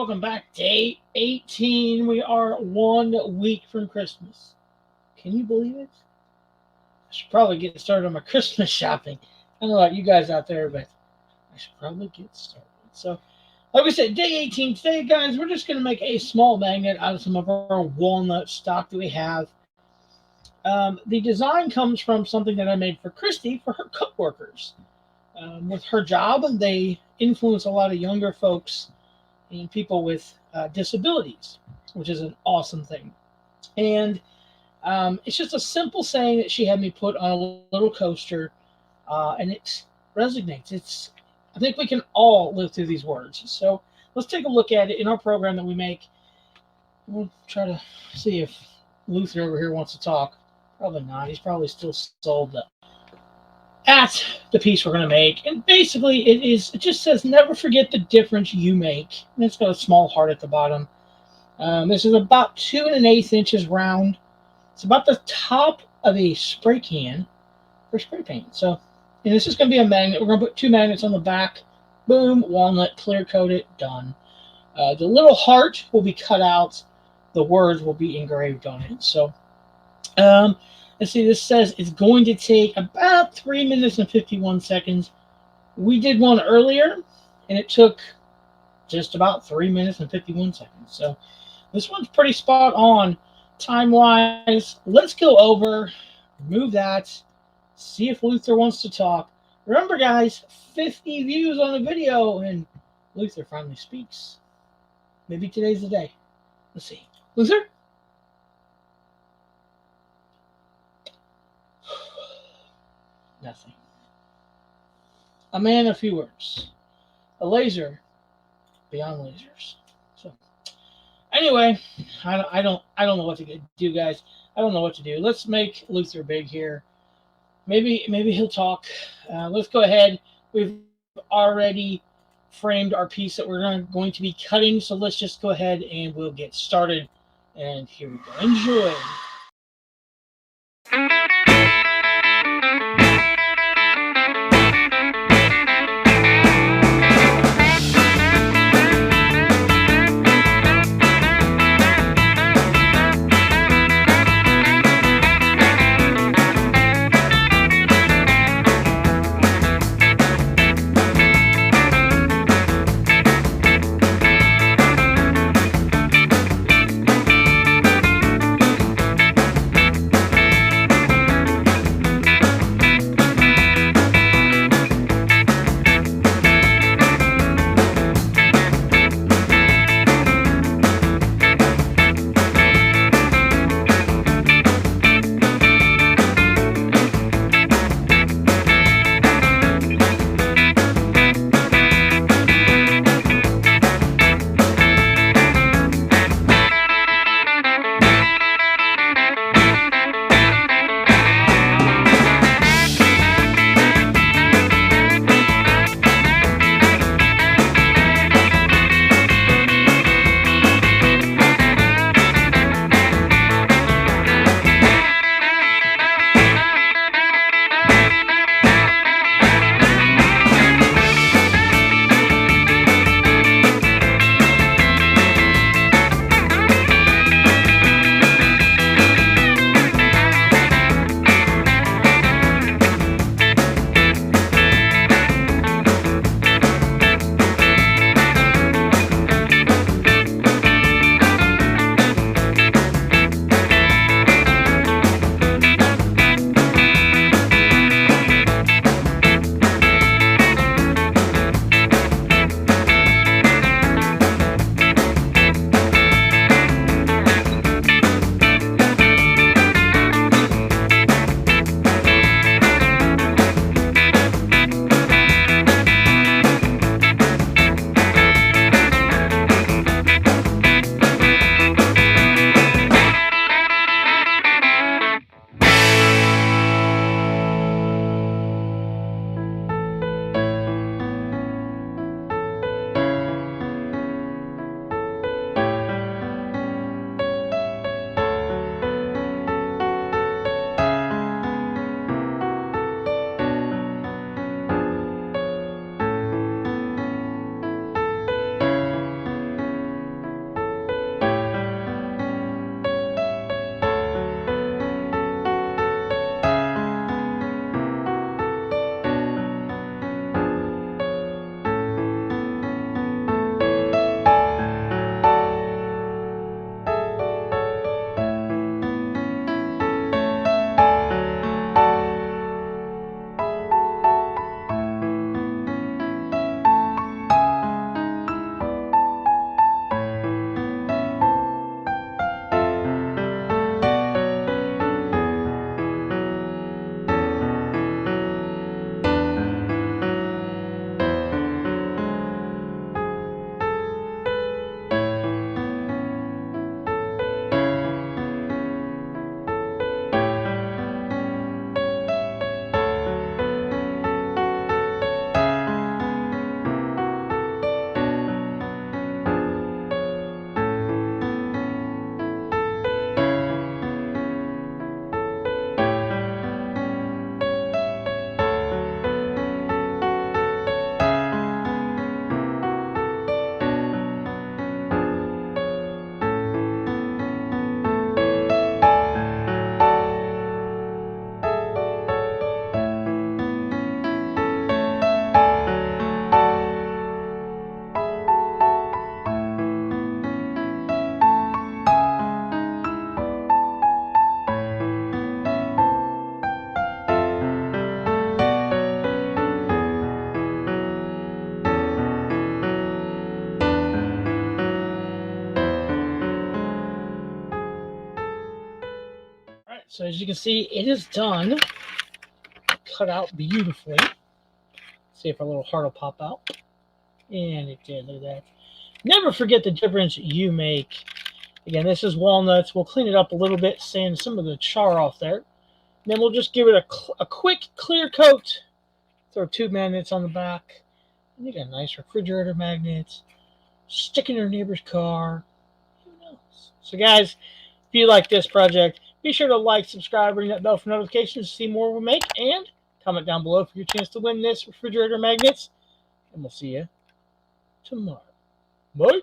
welcome back. Day 18. We are 1 week from Christmas. Can you believe it? I should probably get started on my Christmas shopping. I don't know about you guys out there, but I should probably get started. So, like we said, day 18 today, guys, we're just going to make a small magnet out of some of our walnut stock that we have. The design comes from something that I made for Christy for her coworkers. With her job, they influence a lot of younger folks and people with disabilities, which is an awesome thing. And it's just a simple saying that she had me put on a little coaster, and it resonates. I think we can all live through these words. So let's take a look at it in our program that we make. We'll try to see if Luther over here wants to talk. Probably not. He's probably still sold at the piece we're going to make. And basically it just says never forget the difference you make. And it's got a small heart at the bottom. This is about 2 1/8 inches round. It's about the top of a spray can for spray paint. So, and this is going to be a magnet. We're going to put 2 magnets on the back. Boom, walnut, clear coat it, done. The little heart will be cut out. The words will be engraved on it. So, let's see, this says it's going to take about 3 minutes and 51 seconds. We did one earlier, and it took just about 3 minutes and 51 seconds. So this one's pretty spot on time-wise. Let's go over, remove that, see if Luther wants to talk. Remember, guys, 50 views on the video, and Luther finally speaks. Maybe today's the day. Let's see. Luther? Nothing. A man of few words. A laser beyond lasers. So, anyway, I don't know what to do, guys. I don't know what to do. Let's make Luther big here. Maybe he'll talk. Let's go ahead. We've already framed our piece that we're going to be cutting. So let's just go ahead and we'll get started. And here we go. Enjoy. So as you can see, it is done. Cut out beautifully. See if our little heart will pop out. And it did. Look at that. Never forget the difference you make. Again, this is walnuts. We'll clean it up a little bit, sand some of the char off there. Then we'll just give it a quick clear coat. Throw 2 magnets on the back. And you got nice refrigerator magnets. Stick in your neighbor's car. Who knows? So guys, if you like this project, be sure to like, subscribe, ring that bell for notifications to see more we make, and comment down below for your chance to win this refrigerator magnets. And we'll see you tomorrow. Bye.